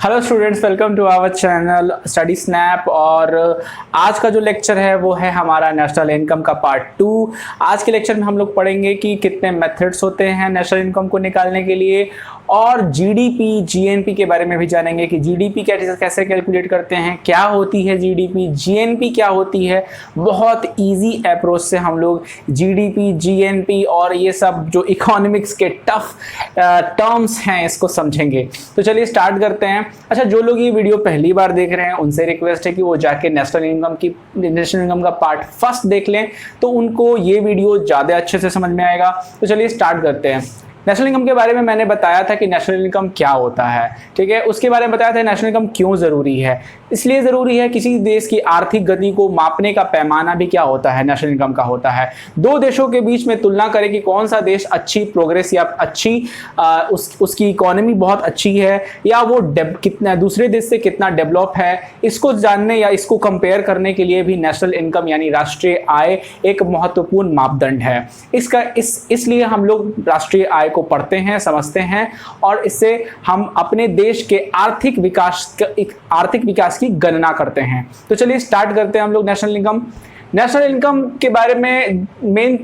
Hello students, welcome to our channel study snap. और आज का जो लेक्चर है वो है हमारा नेशनल इनकम का पार्ट 2। आज के लेक्चर में हम लोग पढ़ेंगे कि कितने मेथड्स होते हैं नेशनल इनकम को निकालने के लिए, और जीडीपी जीएनपी के बारे में भी जानेंगे कि जीडीपी कैसे कैलकुलेट करते हैं, क्या होती है जीडीपी, जीएनपी क्या होती है। बहुत इजी अप्रोच से हम लोग जीडीपी जीएनपी और ये सब जो इकोनॉमिक्स के टफ टर्म्स हैं इसको समझेंगे। तो चलिए स्टार्ट करते हैं। अच्छा, जो लोग ये वीडियो पहली बार देख रहे हैं उनसे रिक्वेस्ट है कि वो जाके नेशनल इनकम का पार्ट फर्स्ट देख लें, तो उनको ये वीडियो ज़्यादा अच्छे से समझ में आएगा। तो चलिए स्टार्ट करते हैं। नेशनल इनकम के बारे में मैंने बताया था कि नेशनल इनकम क्या होता है, ठीक है। उसके बारे में बताया था नेशनल इनकम क्यों ज़रूरी है। इसलिए ज़रूरी है, किसी देश की आर्थिक गति को मापने का पैमाना भी क्या होता है, नेशनल इनकम का होता है। दो देशों के बीच में तुलना करें कि कौन सा देश अच्छी प्रोग्रेस या अच्छी उसकी इकोनॉमी बहुत अच्छी है, या वो कितना दूसरे देश से कितना डेवलप है, इसको जानने या इसको कंपेयर करने के लिए भी नेशनल इनकम यानी राष्ट्रीय आय एक महत्वपूर्ण मापदंड है। इसलिए हम लोग राष्ट्रीय आय को पढ़ते हैं, समझते हैं, और इससे हम अपने देश के आर्थिक विकास की गणना करते हैं। तो चलिए स्टार्ट करते हैं हम लोग नेशनल इनकम के बारे में। मेन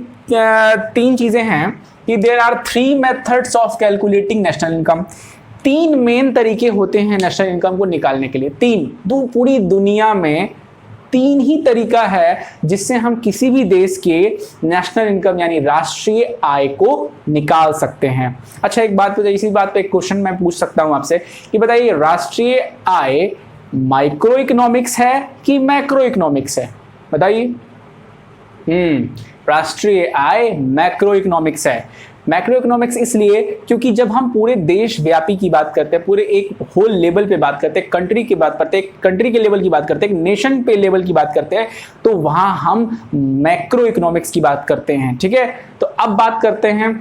तीन चीजें हैं कि there are 3 methods of calculating national income. 3 main तरीके होते हैं नेशनल इनकम को निकालने के लिए। पूरी दुनिया में 3 ही तरीका है जिससे हम किसी भी देश के नेशनल इनकम यानी राष्ट्रीय आय को निकाल सकते हैं। अच्छा, एक बात बताइए, इसी बात पे एक क्वेश्चन मैं पूछ सकता हूं आपसे कि बताइए, राष्ट्रीय आय माइक्रो इकोनॉमिक्स है कि मैक्रो इकोनॉमिक्स है? बताइए। राष्ट्रीय आय मैक्रो इकोनॉमिक्स है। मैक्रो इकोनॉमिक्स इसलिए क्योंकि जब हम पूरे देश व्यापी की बात करते हैं, पूरे एक होल लेवल पे बात करते हैं, कंट्री की बात करते हैं, कंट्री के लेवल की बात करते हैं, नेशन पे लेवल की बात करते हैं, तो वहां हम मैक्रो इकोनॉमिक्स की बात करते हैं, ठीक है। तो अब बात करते हैं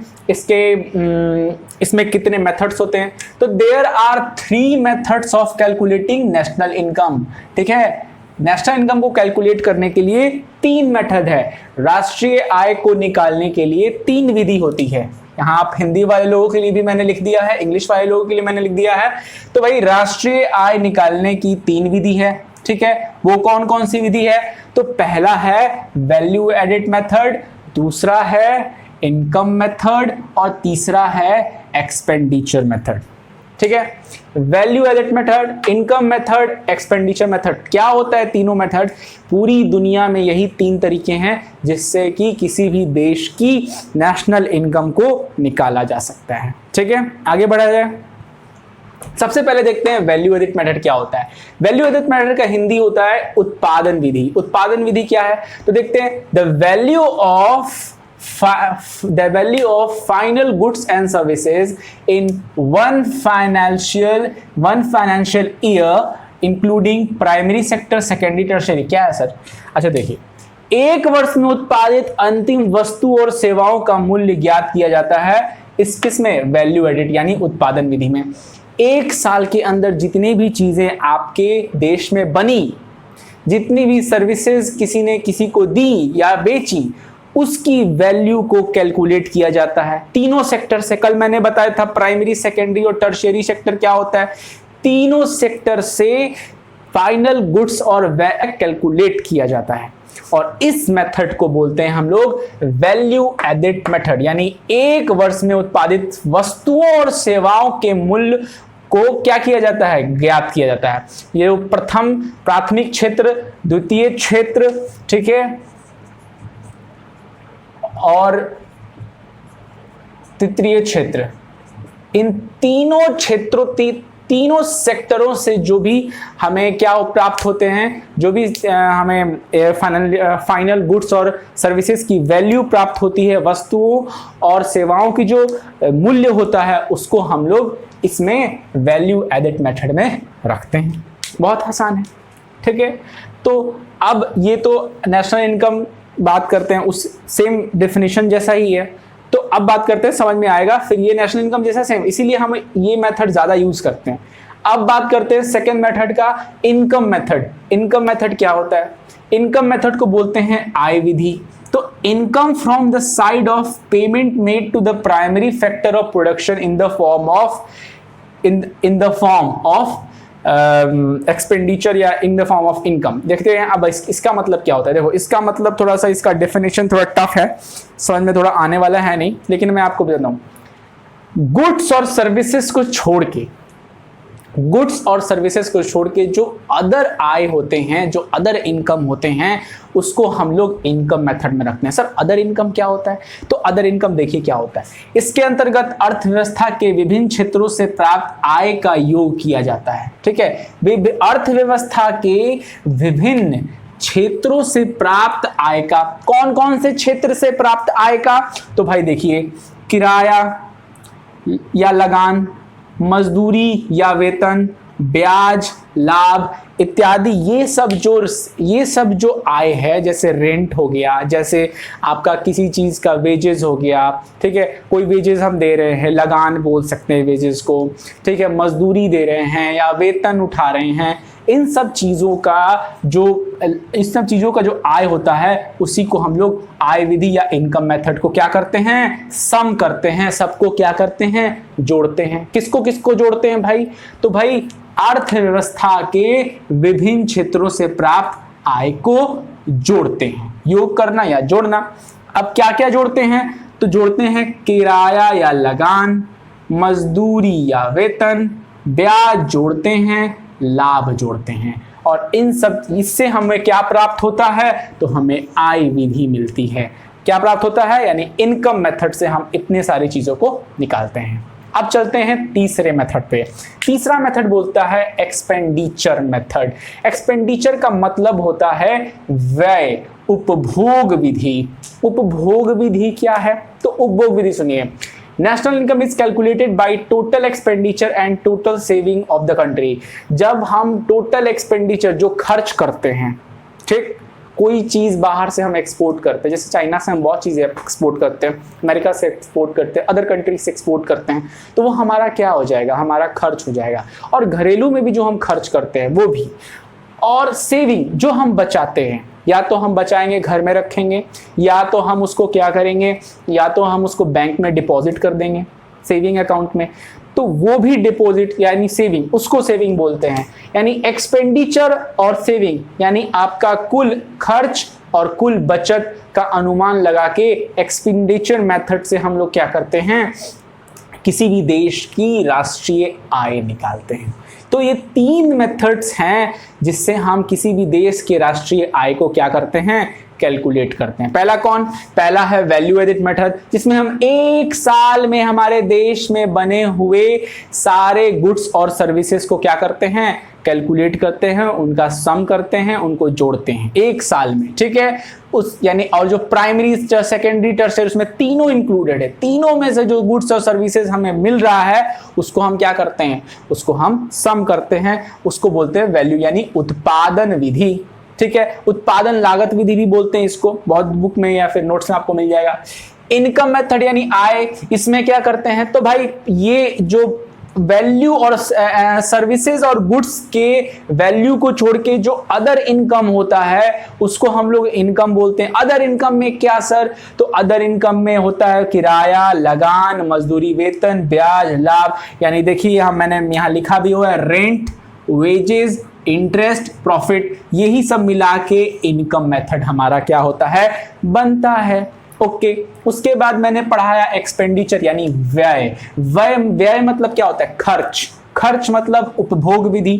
इसमें कितने मेथड्स होते हैं। तो there are 3 methods of calculating national income, ठीक है। नेशनल इनकम को कैलकुलेट करने के लिए 3 मेथड है। राष्ट्रीय आय को निकालने के लिए 3 विधि होती है। यहाँ आप हिंदी वाले लोगों के लिए भी मैंने लिख दिया है, इंग्लिश वाले लोगों के लिए मैंने लिख दिया है। तो भाई, राष्ट्रीय आय निकालने की 3 विधि है, ठीक है। वो कौन कौन सी विधि है? तो पहला है वैल्यू एडिट मेथड, दूसरा है इनकम मेथड, और तीसरा है एक्सपेंडिचर मेथड, ठीक है। Value edit method, income method, expenditure method. क्या होता है तीनों मेथड? पूरी दुनिया में यही 3 तरीके हैं जिससे कि किसी भी देश की नेशनल इनकम को निकाला जा सकता है, ठीक है। आगे बढ़ा जाए। सबसे पहले देखते हैं वैल्यू एडिट मेथड क्या होता है। वैल्यू एडिट मेथड का हिंदी होता है उत्पादन विधि। उत्पादन विधि क्या है? तो देखते हैं, the value of final goods and services in one financial year including primary sector, secondary, tertiary। क्या है सर? अच्छा देखिए, एक वर्ष में उत्पादित अंतिम वस्तु और सेवाओं का मूल्य ज्ञात किया जाता है किसमें? वैल्यू एडिट यानी उत्पादन विधि में। एक साल के अंदर जितनी भी चीजें आपके देश में बनी, जितनी भी सर्विसेज किसी ने किसी को दी या बेची, उसकी वैल्यू को कैलकुलेट किया जाता है तीनों सेक्टर से। कल मैंने बताया था प्राइमरी, सेकेंडरी और टर्शियरी सेक्टर क्या होता है। तीनों सेक्टर से फाइनल गुड्स और वैल्यू कैलकुलेट किया जाता है, और इस मेथड को बोलते हैं हम लोग वैल्यू एडिट मेथड। यानी एक वर्ष में उत्पादित वस्तुओं और सेवाओं के मूल्य को क्या किया जाता है? ज्ञात किया जाता है। ये प्रथम प्राथमिक क्षेत्र, द्वितीय क्षेत्र, ठीक है, और तृतीय क्षेत्र। इन तीनों क्षेत्रों तीनों सेक्टरों से जो भी हमें क्या प्राप्त होते हैं, जो भी हमें फाइनल गुड्स और सर्विसेज की वैल्यू प्राप्त होती है, वस्तुओं और सेवाओं की जो मूल्य होता है, उसको हम लोग इसमें वैल्यू एडिट मेथड में रखते हैं। बहुत आसान है, ठीक है। तो अब ये तो नेशनल इनकम बात करते हैं, उस सेम डेफिनेशन जैसा ही है। तो अब बात करते हैं, समझ में आएगा। फिर ये नेशनल इनकम जैसा सेम, इसीलिए हम ये मेथड ज्यादा यूज करते हैं। अब बात करते हैं सेकंड मेथड का, इनकम मेथड। इनकम मेथड क्या होता है? इनकम मेथड को बोलते हैं आय विधि। तो income from the side of payment made to the primary factor of production in the form of expenditure या in the form of income. देखते हैं अब इसका मतलब क्या होता है। देखो इसका मतलब थोड़ा सा, इसका डेफिनेशन थोड़ा टफ है, समझ में थोड़ा आने वाला है नहीं, लेकिन मैं आपको बताता हूँ। गुड्स और सर्विसेज को छोड़ के, गुड्स और सर्विसेज को छोड़ के जो अदर आय होते हैं, जो अदर इनकम होते हैं, उसको हम लोग इनकम मेथड में रखते हैं। सर अदर इनकम क्या होता है? तो अदर इनकम देखिए क्या होता है। इसके अंतर्गत अर्थव्यवस्था के विभिन्न क्षेत्रों से प्राप्त आय का योग किया जाता है। ठीक है, अर्थव्यवस्था के विभिन्न क्षेत्रों से प्राप्त आय का, कौन कौन से क्षेत्र से प्राप्त आय का? तो भाई देखिए, किराया या लगान, मजदूरी या वेतन, ब्याज, लाभ इत्यादि, ये सब जो आय है, जैसे रेंट हो गया, जैसे आपका किसी चीज का वेजेस हो गया, ठीक है, कोई वेजेस हम दे रहे हैं, लगान बोल सकते हैं वेजेस को, ठीक है, मजदूरी दे रहे हैं या वेतन उठा रहे हैं, इन सब चीजों का जो आय होता है, उसी को हम लोग आय विधि या इनकम मेथड को क्या करते हैं? सम करते हैं। सबको क्या करते हैं? जोड़ते हैं। किसको किसको जोड़ते हैं भाई? तो भाई अर्थव्यवस्था के विभिन्न क्षेत्रों से प्राप्त आय को जोड़ते हैं। योग करना या जोड़ना। अब क्या क्या जोड़ते हैं? तो जोड़ते हैं किराया या लगान, मजदूरी या वेतन, ब्याज जोड़ते हैं, लाभ जोड़ते हैं। और इन सब, इससे हमें क्या प्राप्त होता है? तो हमें आय विधि मिलती है। क्या प्राप्त होता है? यानी इनकम मेथड से हम इतने सारी चीजों को निकालते हैं। अब चलते हैं तीसरे मेथड पे। तीसरा मेथड बोलता है एक्सपेंडिचर मेथड। एक्सपेंडिचर का मतलब होता है व्यय, उपभोग विधि। उपभोग विधि क्या है? तो उपभोग विधि सुनिए, national income is calculated by total expenditure and total saving of the country. जब हम टोटल एक्सपेंडिचर जो खर्च करते हैं, ठीक, कोई चीज बाहर से हम एक्सपोर्ट करते हैं, जैसे चाइना से हम बहुत चीजें एक्सपोर्ट करते हैं, अमेरिका से एक्सपोर्ट करते हैं, अदर कंट्री से एक्सपोर्ट करते हैं, तो वो हमारा क्या हो जाएगा? हमारा खर्च हो जाएगा। और घरेलू में भी जो हम खर्च करते हैं वो भी। और सेविंग जो हम बचाते हैं, या तो हम बचाएंगे घर में रखेंगे, या तो हम उसको क्या करेंगे, या तो हम उसको बैंक में डिपॉजिट कर देंगे सेविंग अकाउंट में, तो वो भी डिपॉजिट यानी सेविंग, उसको सेविंग बोलते हैं। यानी एक्सपेंडिचर और सेविंग यानी आपका कुल खर्च और कुल बचत का अनुमान लगा के एक्सपेंडिचर मेथड से हम लोग क्या करते हैं? किसी भी देश की राष्ट्रीय आय निकालते हैं। तो ये तीन मेथड्स हैं जिससे हम किसी भी देश के राष्ट्रीय आय को क्या करते हैं? कैलकुलेट करते हैं। पहला कौन? पहला है वैल्यू एडिड मेथड, जिसमें हम एक साल में हमारे देश में बने हुए सारे गुड्स और सर्विसेज को क्या करते हैं? कैलकुलेट करते हैं, उनका सम करते हैं, उनको जोड़ते हैं एक साल में। ठीक है, उस यानी, और जो प्राइमरी, सेकेंडरी, टर्शियरी, उसमें तीनों इंक्लूडेड है। तीनों में से जो गुड्स और सर्विसेज हमें मिल रहा है, उसको हम क्या करते हैं? उसको हम सम करते हैं, उसको बोलते हैं वैल्यू यानी उत्पादन विधि। ठीक है, उत्पादन लागत विधि भी बोलते हैं इसको, बहुत बुक में या फिर नोट्स में आपको मिल जाएगा। इनकम मेथड यानी आय, इसमें क्या करते हैं? तो भाई ये जो वैल्यू और सर्विसेज और गुड्स के वैल्यू को छोड़ के जो अदर इनकम होता है, उसको हम लोग इनकम बोलते हैं। अदर इनकम में क्या सर? तो अदर इनकम में होता है किराया, लगान, मजदूरी, वेतन, ब्याज, लाभ। यानी देखिए मैंने यहाँ लिखा भी हुआ है, रेंट, वेजेस, इंटरेस्ट, प्रॉफिट, यही सब मिला के इनकम मेथड हमारा क्या होता है? बनता है। ओके, उसके बाद मैंने पढ़ाया एक्सपेंडिचर यानी व्यय। व्यय मतलब क्या होता है? खर्च। खर्च मतलब उपभोग विधि।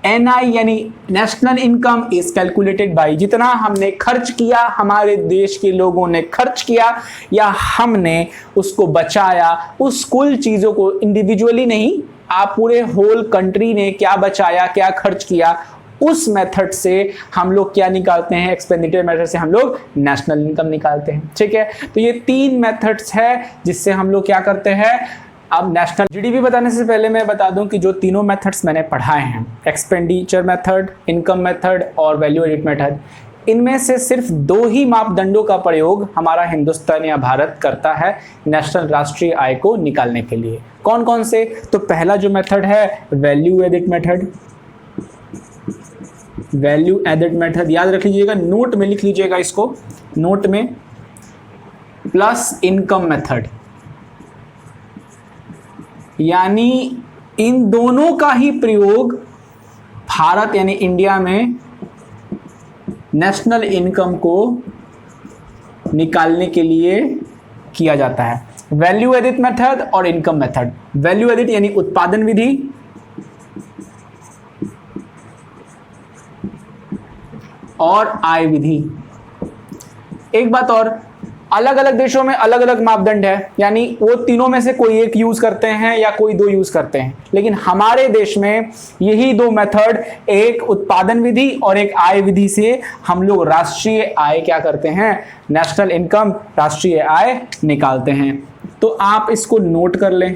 NI यानी national income is calculated by, जितना हमने खर्च किया, हमारे देश के लोगों ने खर्च किया या हमने उसको बचाया, उस कुल चीजों को इंडिविजुअली नहीं, आप पूरे होल कंट्री ने क्या बचाया, क्या खर्च किया, उस मेथड से हम लोग क्या निकालते हैं? एक्सपेंडिचर मेथड से हम लोग नेशनल इनकम निकालते हैं। ठीक है, तो ये तीन मेथड्स है जिससे हम लोग क्या करते हैं? अब नेशनल GDP बताने से पहले मैं बता दूं कि जो तीनों मेथड्स मैंने पढ़ाए हैं, एक्सपेंडिचर मेथड, इनकम मेथड और वैल्यू एडिड मेथड, इनमें से सिर्फ दो ही मापदंडों का प्रयोग हमारा हिंदुस्तान या भारत करता है नेशनल राष्ट्रीय आय को निकालने के लिए। कौन कौन से? तो पहला जो मेथड है value added method. Value added method याद रख लीजिएगा, नोट में लिख लीजिएगा इसको, नोट में, प्लस इनकम मेथड। यानी इन दोनों का ही प्रयोग भारत यानी इंडिया में नेशनल इनकम को निकालने के लिए किया जाता है। वैल्यू एडिट मेथड और इनकम मेथड। वैल्यू एडिट यानी उत्पादन विधि और आय विधि। एक बात और, अलग अलग देशों में अलग अलग मापदंड है, यानी वो तीनों में से कोई एक यूज करते हैं या कोई दो यूज करते हैं, लेकिन हमारे देश में यही दो मेथड, एक उत्पादन विधि और एक आय विधि से हम लोग राष्ट्रीय आय क्या करते हैं, नेशनल इनकम, राष्ट्रीय आय निकालते हैं। तो आप इसको नोट कर लें,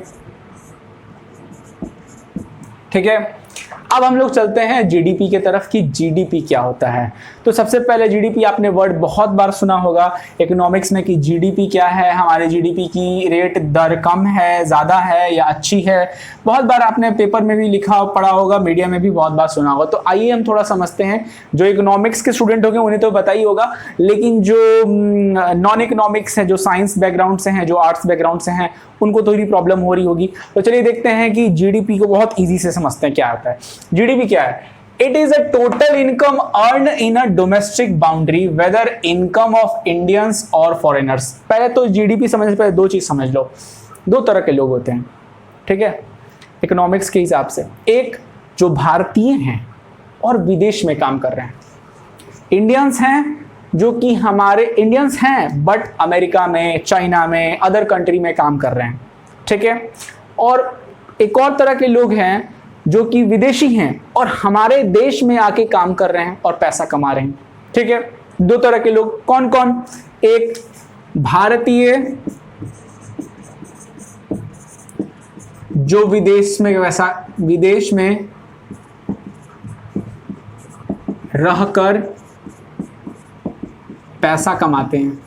ठीक है। अब हम लोग चलते हैं जीडीपी के तरफ कि जीडीपी क्या होता है। तो सबसे पहले जीडीपी आपने वर्ड बहुत बार सुना होगा इकोनॉमिक्स में कि जीडीपी क्या है, हमारे जीडीपी की रेट दर कम है, ज़्यादा है या अच्छी है। बहुत बार आपने पेपर में भी लिखा पढ़ा होगा, मीडिया में भी बहुत बार सुना होगा। तो आइए हम थोड़ा समझते हैं। जो इकोनॉमिक्स के स्टूडेंट होंगे उन्हें तो पता ही होगा, लेकिन जो नॉन इकोनॉमिक्स है, जो साइंस बैकग्राउंड से हैं, जो आर्ट्स बैकग्राउंड से हैं, उनको थोड़ी प्रॉब्लम हो रही होगी। तो चलिए देखते हैं कि जीडीपी को बहुत ईजी से समझते हैं क्या होता है। जीडीपी क्या है? It is a total income earn in a domestic boundary whether income of Indians और फॉरेनर्स। पहले तो जीडीपी समझने से पहले दो चीज समझ लो। दो तरह के लोग होते हैं, ठीक है, इकोनॉमिक्स के हिसाब से। एक जो भारतीय हैं और विदेश में काम कर रहे हैं, इंडियंस हैं जो कि हमारे इंडियंस हैं बट अमेरिका में, चाइना में, अदर कंट्री में काम कर रहे हैं, ठीक है। और एक और तरह के लोग हैं जो कि विदेशी हैं और हमारे देश में आके काम कर रहे हैं और पैसा कमा रहे हैं, ठीक है। दो तरह के लोग कौन कौन? एक भारतीय जो विदेश में रहकर पैसा कमाते हैं।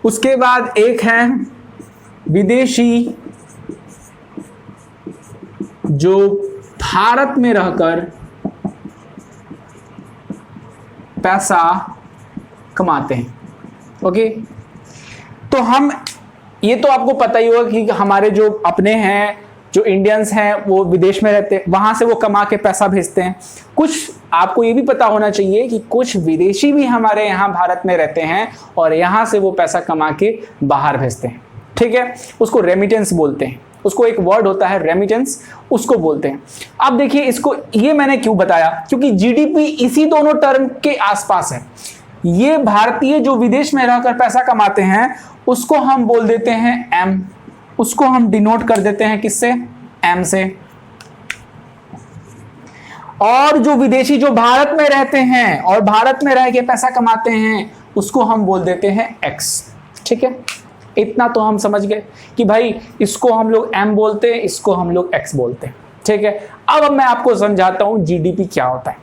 उसके बाद एक है विदेशी जो भारत में रहकर पैसा कमाते हैं, ओके। तो हम ये तो आपको पता ही होगा कि हमारे जो अपने हैं, जो इंडियंस हैं, वो विदेश में रहते हैं, वहां से वो कमा के पैसा भेजते हैं। कुछ आपको ये भी पता होना चाहिए कि कुछ विदेशी भी हमारे यहाँ भारत में रहते हैं और यहाँ से वो पैसा कमा के बाहर भेजते हैं, ठीक है। उसको रेमिटेंस बोलते हैं। उसको एक वर्ड होता है रेमिटेंस, उसको बोलते हैं। अब देखिए इसको, ये मैंने क्यों बताया, क्योंकि जीडीपी इसी दोनों टर्म के आसपास है। ये भारतीय जो विदेश में रहकर पैसा कमाते हैं उसको हम बोल देते हैं एम, उसको हम डिनोट कर देते हैं किससे? एम से। और जो विदेशी जो भारत में रहते हैं और भारत में रह के पैसा कमाते हैं उसको हम बोल देते हैं एक्स, ठीक है। इतना तो हम समझ गए कि भाई इसको हम लोग एम बोलते हैं, इसको हम लोग एक्स बोलते हैं, ठीक है। अब मैं आपको समझाता हूं जीडीपी क्या होता है।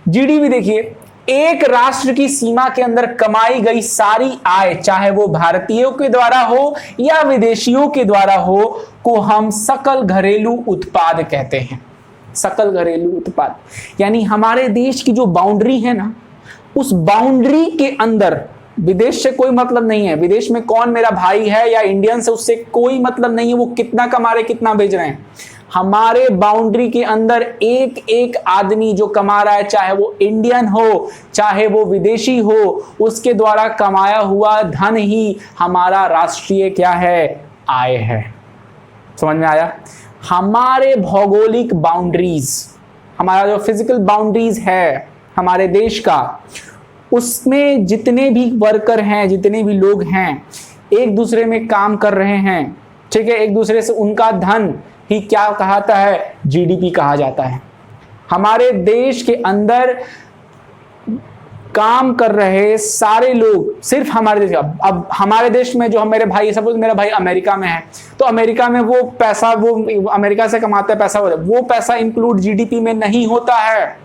जीडीपी देखिए, एक राष्ट्र की सीमा के अंदर कमाई गई सारी आय, चाहे वो भारतीयों के द्वारा हो या विदेशियों के द्वारा हो, को हम सकल घरेलू उत्पाद कहते हैं। सकल घरेलू उत्पाद यानी हमारे देश की जो बाउंड्री है ना, उस बाउंड्री के अंदर विदेश से कोई मतलब नहीं है। विदेश में कौन मेरा भाई है या इंडियन से, उससे कोई मतलब नहीं है, वो कितना कमा रहे, कितना भेज रहे हैं। हमारे बाउंड्री के अंदर एक एक आदमी जो कमा रहा है, चाहे वो इंडियन हो चाहे वो विदेशी हो, उसके द्वारा कमाया हुआ धन ही हमारा राष्ट्रीय क्या है? आय है। समझ में आया? हमारे भौगोलिक बाउंड्रीज, हमारा जो फिजिकल बाउंड्रीज है हमारे देश का, उसमें जितने भी वर्कर हैं, जितने भी लोग हैं, एक दूसरे में काम कर रहे हैं, ठीक है। एक दूसरे से उनका धन ही क्या कहता है? जीडीपी कहा जाता है। हमारे देश के अंदर काम कर रहे सारे लोग सिर्फ हमारे देश का। अब हमारे देश में जो मेरे भाई, सपोज मेरा भाई अमेरिका में है, तो अमेरिका में वो पैसा, वो अमेरिका से कमाता है पैसा, वो पैसा इंक्लूड जीडीपी में नहीं होता है।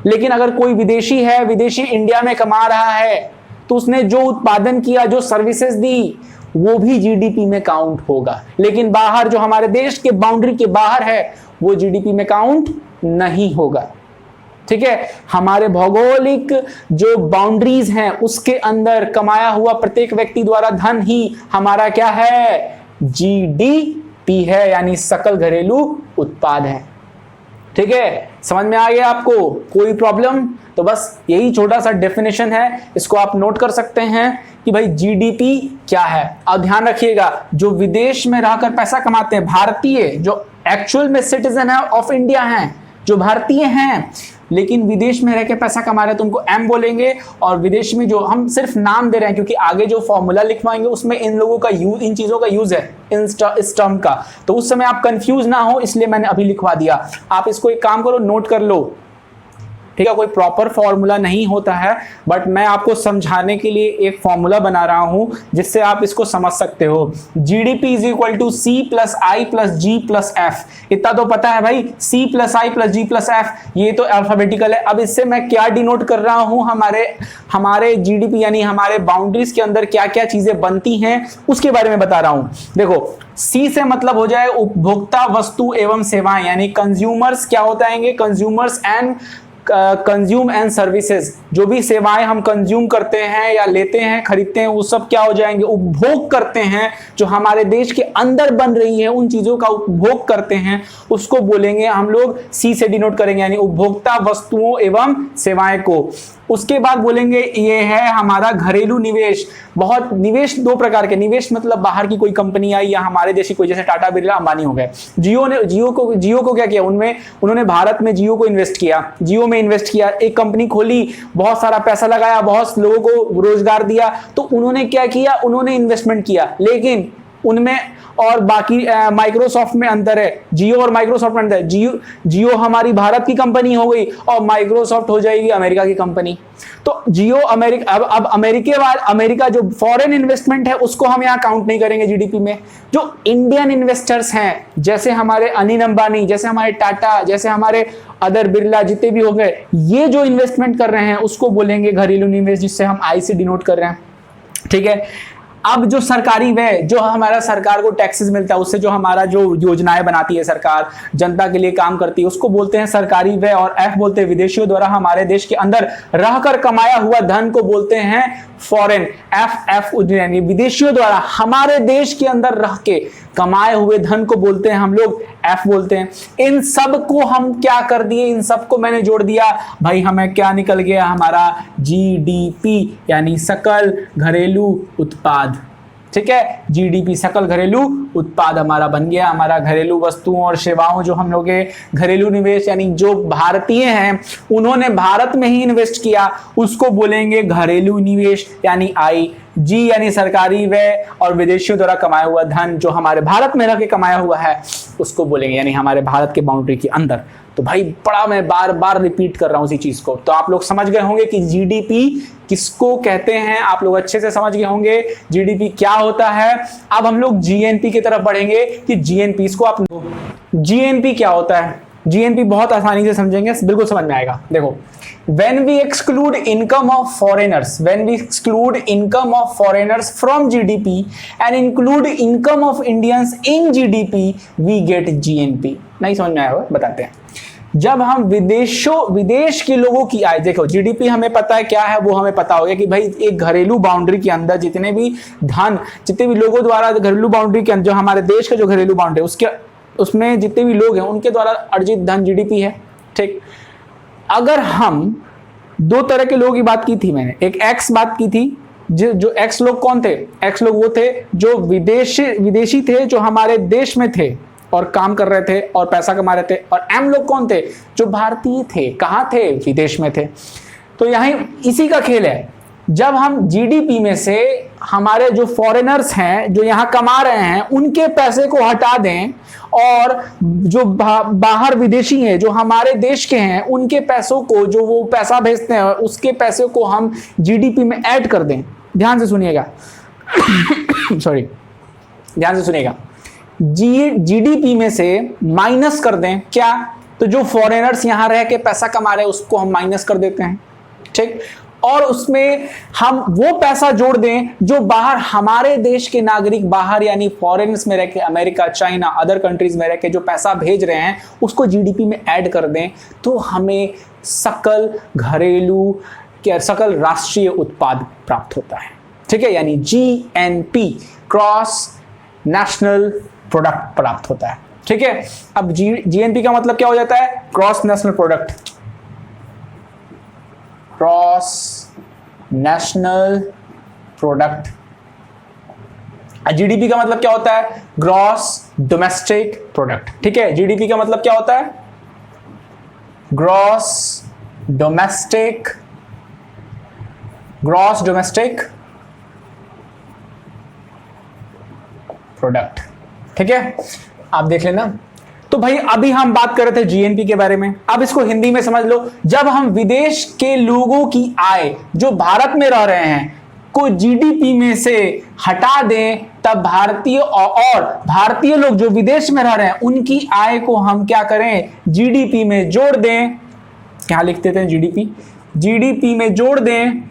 लेकिन अगर कोई विदेशी है, विदेशी इंडिया में कमा रहा है, तो उसने जो उत्पादन किया, जो सर्विसेज दी, वो भी जीडीपी में काउंट होगा। लेकिन बाहर जो हमारे देश के बाउंड्री के बाहर है, वो जीडीपी में काउंट नहीं होगा, ठीक है। हमारे भौगोलिक जो बाउंड्रीज हैं उसके अंदर कमाया हुआ प्रत्येक व्यक्ति द्वारा धन ही हमारा क्या है? जीडीपी है, यानी सकल घरेलू उत्पाद। उत्पाद है। ठीक है, समझ में आ गया आपको? कोई प्रॉब्लम? तो बस यही छोटा सा डेफिनेशन है, इसको आप नोट कर सकते हैं कि भाई जीडीपी क्या है। अब ध्यान रखिएगा, जो विदेश में रहकर पैसा कमाते हैं, भारतीय जो एक्चुअल में सिटीजन है ऑफ इंडिया हैं, जो भारतीय हैं लेकिन विदेश में रह के पैसा कमा रहे हैं, तो उनको एम बोलेंगे। और विदेश में जो हम सिर्फ नाम दे रहे हैं, क्योंकि आगे जो फॉर्मूला लिखवाएंगे उसमें इन लोगों का यूज, इन चीजों का यूज है, इस टर्म का, तो उस समय आप कंफ्यूज ना हो, इसलिए मैंने अभी लिखवा दिया। आप इसको एक काम करो, नोट कर लो। ठीक है, कोई प्रॉपर फॉर्मूला नहीं होता है, बट मैं आपको समझाने के लिए एक फॉर्मूला बना रहा हूं जिससे आप इसको समझ सकते हो। GDP is equal to C plus I plus G plus F. इतना तो पता है भाई, C plus I plus G plus F, ये तो अल्फाबेटिकल है। अब इससे मैं क्या डिनोट कर रहा हूं, हमारे जीडीपी यानी हमारे बाउंड्रीज के अंदर क्या क्या चीजें बनती हैं उसके बारे में बता रहा हूं। देखो, सी से मतलब हो जाए उपभोक्ता वस्तु एवं सेवाएं, यानी कंज्यूमर्स क्या होता है, consumers and consume and services. जो भी सेवाएं हम कंज्यूम करते हैं या लेते हैं, खरीदते हैं, वो सब क्या हो जाएंगे, उपभोग करते हैं। जो हमारे देश के अंदर बन रही है उन चीजों का उपभोग करते हैं, उसको बोलेंगे हम लोग, सी से डिनोट करेंगे, यानी उपभोक्ता वस्तुओं एवं सेवाएं को। उसके बाद बोलेंगे ये है हमारा घरेलू निवेश। बहुत निवेश दो प्रकार के, निवेश मतलब बाहर की कोई कंपनी आई या हमारे देश की कोई, जैसे टाटा बिरला अंबानी हो गए। जियो को क्या किया, उन्होंने भारत में जियो को इन्वेस्ट किया, जियो में इन्वेस्ट किया, एक कंपनी खोली, बहुत सारा पैसा लगाया, बहुत लोगों को रोजगार दिया। तो उन्होंने क्या किया, उन्होंने इन्वेस्टमेंट किया, लेकिन उनमें और बाकी माइक्रोसॉफ्ट में अंतर है, जियो और माइक्रोसॉफ्ट में अंतर है। जियो हमारी भारत की कंपनी हो गई और माइक्रोसॉफ्ट हो जाएगी अमेरिका की कंपनी। तो जियो अमेरिका, अब अमेरिका जो फॉरेन इन्वेस्टमेंट है उसको हम यहाँ काउंट नहीं करेंगे जीडीपी में। जो इंडियन इन्वेस्टर्स हैं, जैसे हमारे अनिल अंबानी, जैसे हमारे टाटा, जैसे हमारे अदर बिरला, जितने भी हो गए, ये जो इन्वेस्टमेंट कर रहे हैं उसको बोलेंगे घरेलू निवेश, जिससे हम आई से डिनोट कर रहे हैं। ठीक है, अब जो सरकारी व्यय, जो हमारा सरकार को टैक्सेस मिलता है, उससे जो हमारा जो योजनाएं बनाती है सरकार, जनता के लिए काम करती है, उसको बोलते हैं सरकारी व्यय। और एफ बोलते हैं विदेशियों द्वारा हमारे देश के अंदर रहकर कमाया हुआ धन को बोलते हैं फॉरेन। एफ यानी विदेशियों द्वारा हमारे देश के अंदर रह के कमाए हुए धन को बोलते हैं हम लोग एफ बोलते हैं। इन सब को हम क्या कर दिए, इन सब को मैंने जोड़ दिया भाई, हमें क्या निकल गया, हमारा जीडीपी यानी सकल घरेलू उत्पाद। ठीक है, जीडीपी सकल घरेलू उत्पाद हमारा बन गया। हमारा घरेलू वस्तुओं और सेवाओं, जो हम लोग घरेलू निवेश यानी जो भारतीय हैं उन्होंने भारत में ही इन्वेस्ट किया, उसको बोलेंगे घरेलू निवेश यानी आई। जी यानी सरकारी व्यय, और विदेशियों द्वारा कमाया हुआ धन जो हमारे भारत में रह के कमाया हुआ है उसको बोलेंगे, यानी हमारे भारत के बाउंड्री के अंदर। तो भाई बड़ा मैं बार बार रिपीट कर रहा हूं इसी चीज को। तो आप लोग समझ गए होंगे कि जीडीपी किसको कहते हैं, आप लोग अच्छे से समझ गए होंगे जीडीपी क्या होता है। अब हम लोग जीएनपी की तरफ बढ़ेंगे कि जीएनपी, इसको आप जीएनपी क्या होता है। जीएनपी बहुत आसानी से समझेंगे, बिल्कुल समझ में आएगा। देखो, when we exclude income of foreigners from GDP and include income of Indians in GDP, we get GNP। नहीं समझ में आया होगा, बताते हैं। जब हम विदेश के लोगों की आय, देखो जीडीपी हमें पता है क्या है, वो हमें पता हो गया कि भाई एक घरेलू बाउंड्री के अंदर जितने भी लोगों द्वारा घरेलू बाउंड्री के अंदर, जो हमारे देश का जो घरेलू बाउंड्री उसमें जितने भी लोग हैं उनके द्वारा अर्जित धन जीडीपी है। ठीक, अगर हम दो तरह के लोगों की बात की थी मैंने, एक एक्स बात की थी, जो एक्स लोग कौन थे, एक्स लोग वो थे जो विदेशी थे, जो हमारे देश में थे और काम कर रहे थे और पैसा कमा रहे थे। और एम लोग कौन थे, जो भारतीय थे, कहाँ थे, विदेश में थे। तो यही इसी का खेल है, जब हम जीडीपी में से हमारे जो फॉरेनर्स हैं जो यहाँ कमा रहे हैं उनके पैसे को हटा दें, और जो बाहर विदेशी हैं जो हमारे देश के हैं उनके पैसों को, जो वो पैसा भेजते हैं उसके पैसे को हम जीडीपी में ऐड कर दें। ध्यान से सुनिएगा सॉरी, ध्यान से सुनिएगा। जीडीपी में से माइनस कर दें क्या, तो जो फॉरेनर्स यहाँ रह के पैसा कमा रहे हैं उसको हम माइनस कर देते हैं। ठीक, और उसमें हम वो पैसा जोड़ दें जो बाहर हमारे देश के नागरिक बाहर यानी फॉरेनर्स में रह के, अमेरिका, चाइना, अदर कंट्रीज में रह के जो पैसा भेज रहे हैं उसको जीडीपी में ऐड कर दें, तो हमें सकल राष्ट्रीय उत्पाद प्राप्त होता है। ठीक है, यानी जीएनपी क्रॉस नेशनल प्रोडक्ट प्राप्त होता है। ठीक है। अब जीएनपी का मतलब क्या हो जाता है? Gross national product, gross national product. GDP का मतलब क्या होता है? ग्रॉस डोमेस्टिक प्रोडक्ट, ठीक है। जीडीपी का मतलब क्या होता है? ग्रॉस डोमेस्टिक प्रोडक्ट, ठीक है। आप देख लेना। तो भाई अभी हम बात कर रहे थे जीएनपी के बारे में, अब इसको हिंदी में समझ लो। जब हम विदेश के लोगों की आय जो भारत में रह रहे हैं को जीडीपी में से हटा दें, तब भारतीय और भारतीय लोग जो विदेश में रह रहे हैं उनकी आय को हम क्या करें? जीडीपी में जोड़ दें। क्या लिख देते हैं? जीडीपी में जोड़ दें,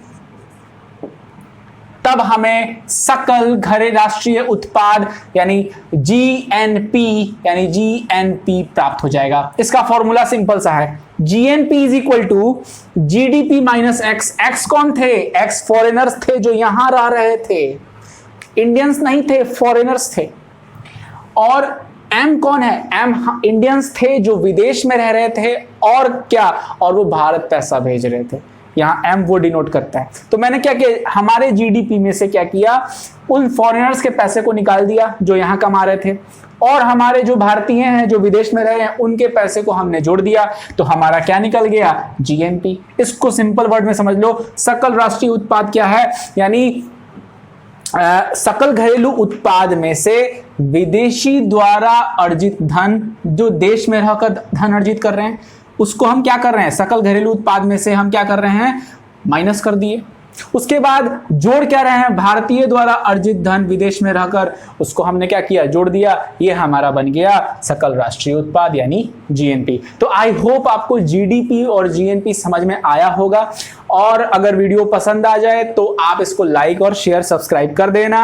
तब हमें सकल घरेलू राष्ट्रीय उत्पाद यानी जीएनपी प्राप्त हो जाएगा। इसका फॉर्मूला सिंपल सा है, GNP is equal to GDP minus X. X कौन थे? एक्स फॉरेनर्स थे जो यहां रह रहे थे, इंडियंस नहीं थे, फॉरेनर्स थे। और एम कौन है? एम इंडियंस थे जो विदेश में रह रहे थे और क्या, और वो भारत पैसा भेज रहे थे। यहां एम वो डिनोट करता है। तो मैंने क्या किया? हमारे जीडीपी में से क्या किया? उन फॉरेनर्स के पैसे को निकाल दिया जो यहां कमा रहे थे, और हमारे जो भारतीय हैं जो विदेश में रहे हैं उनके पैसे को हमने जोड़ दिया। तो हमारा क्या निकल गया? जीएनपी। इसको सिंपल वर्ड में समझ लो, सकल राष्ट्रीय उत्पाद क्या है? यानी सकल घरेलू उत्पाद में से विदेशी द्वारा अर्जित धन, जो देश में रहकर धन अर्जित कर रहे हैं, उसको हम क्या कर रहे हैं? सकल घरेलू उत्पाद में से हम क्या कर रहे हैं? माइनस कर दिए। उसके बाद जोड़ क्या रहे हैं? भारतीय द्वारा अर्जित धन विदेश में रहकर, उसको हमने क्या किया? जोड़ दिया। ये हमारा बन गया सकल राष्ट्रीय उत्पाद यानी जीएनपी। तो आई होप आपको जीडीपी और जीएनपी समझ में आया होगा, और अगर वीडियो पसंद आ जाए तो आप इसको लाइक और शेयर सब्सक्राइब कर देना।